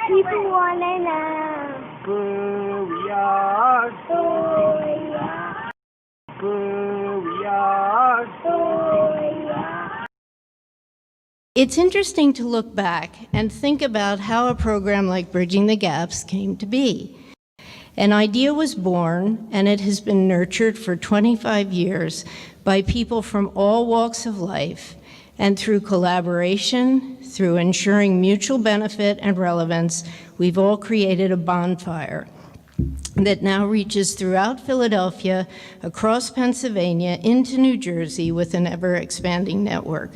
People wanna know who we are, who we are, who we are. who we are. It's interesting to look back and think about how a program like Bridging the Gaps came to be. An idea was born, and it has been nurtured for 25 years by people from all walks of life, and through collaboration, through ensuring mutual benefit and relevance, we've all created a bonfire that now reaches throughout Philadelphia, across Pennsylvania, into New Jersey with an ever-expanding network.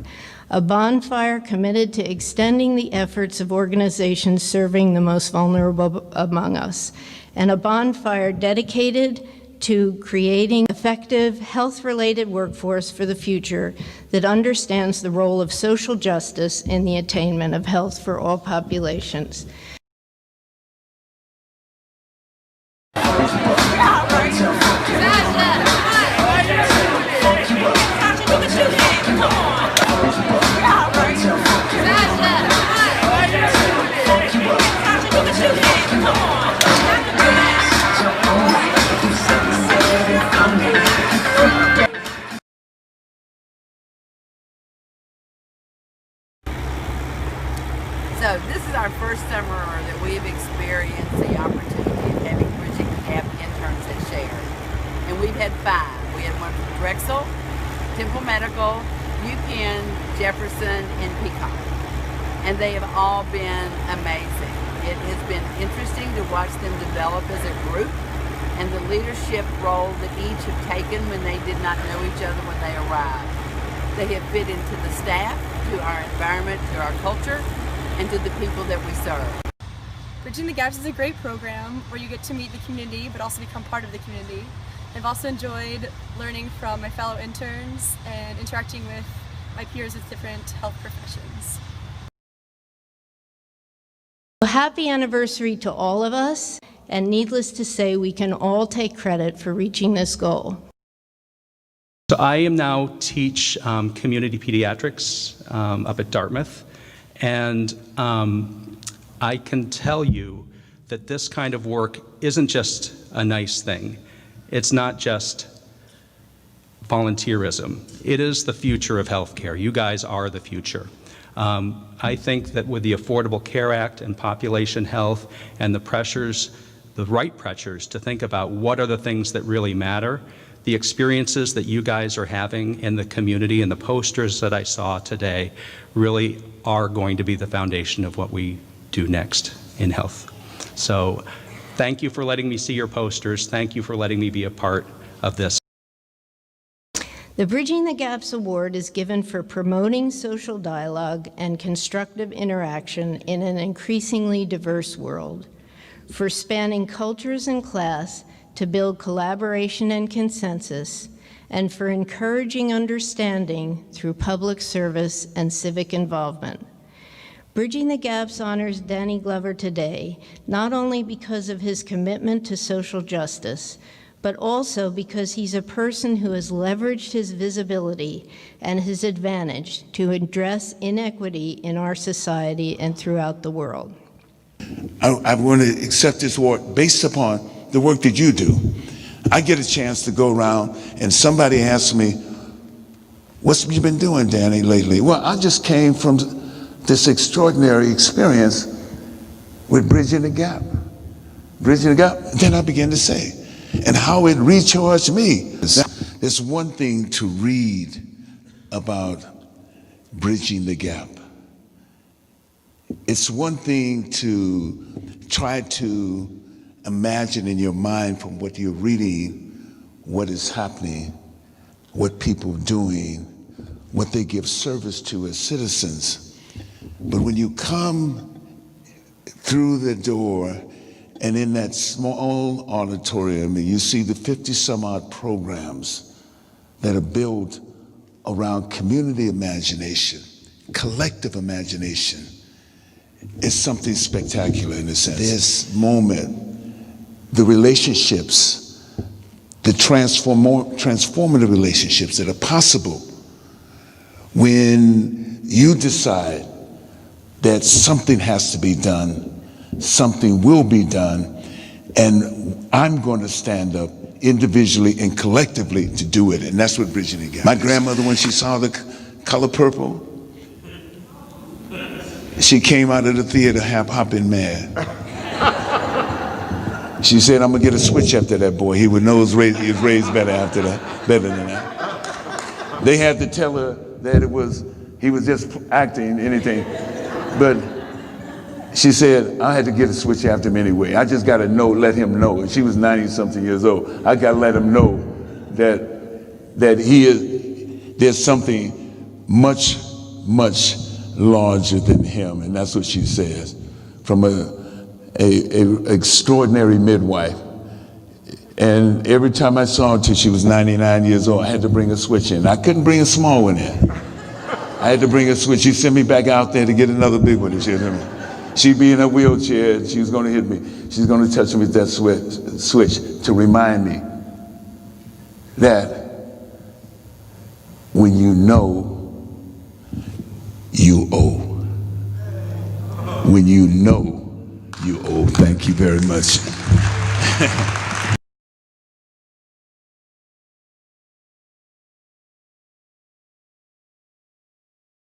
A bonfire committed to extending the efforts of organizations serving the most vulnerable among us, and a bonfire dedicated to creating effective health-related workforce for the future that understands the role of social justice in the attainment of health for all populations. So this is our first summer that we've experienced the opportunity of having Bridging the Gap interns at Share. And we've had 5. We had one from Drexel, Temple Medical, UPenn, Jefferson, and Peacock. And they have all been amazing. It has been interesting to watch them develop as a group and the leadership role that each have taken when they did not know each other when they arrived. They have fit into the staff, to our environment, to our culture, and to the people that we serve. Bridging the Gaps is a great program where you get to meet the community but also become part of the community. I've also enjoyed learning from my fellow interns and interacting with my peers with different health professions. Happy anniversary to all of us, and needless to say, we can all take credit for reaching this goal. So I now teach community pediatrics up at Dartmouth. And I can tell you that this kind of work isn't just a nice thing. It's not just volunteerism. It is the future of healthcare. You guys are the future. I think that with the Affordable Care Act and population health and the pressures, the right pressures to think about what are the things that really matter, the experiences that you guys are having in the community and the posters that I saw today really are going to be the foundation of what we do next in health. So thank you for letting me see your posters. Thank you for letting me be a part of this. The Bridging the Gaps Award is given for promoting social dialogue and constructive interaction in an increasingly diverse world, for spanning cultures and class to build collaboration and consensus, and for encouraging understanding through public service and civic involvement. Bridging the Gaps honors Danny Glover today, not only because of his commitment to social justice, but also because he's a person who has leveraged his visibility and his advantage to address inequity in our society and throughout the world. I want to accept this award based upon the work that you do. I get a chance to go around and somebody asks me, "What's you been doing, Danny, lately?" Well, I just came from this extraordinary experience with Bridging the Gap. Bridging the Gap, then I began to say, and how it recharged me. There's one thing to read about Bridging the Gap. It's one thing to try to imagine in your mind from what you're reading, what is happening, what people are doing, what they give service to as citizens. But when you come through the door and in that small auditorium and you see the 50 some odd programs that are built around community imagination, collective imagination, it's something spectacular in a sense. This moment, the relationships, the transformative relationships that are possible when you decide that something has to be done something will be done, and I'm going to stand up individually and collectively to do it, and that's what Bridging the Gap. My grandmother, when she saw the color purple, she came out of the theater hopping mad. She said, "I'm gonna get a switch after that boy. He was raised better after that, better than that." They had to tell her that he was just acting, anything, but she said, "I had to get a switch after him anyway. I just gotta let him know." And she was 90-something years old. I gotta let him know that there's something much, much larger than him, and that's what she says. From a extraordinary midwife. And every time I saw her till she was 99 years old, I had to bring a switch in. I couldn't bring a small one in. I had to bring a switch. She sent me back out there to get another big one. She'd be in a wheelchair, and she was going to hit me. She's going to touch me with that switch to remind me that when you know, you owe. When you know, you owe. Thank you very much.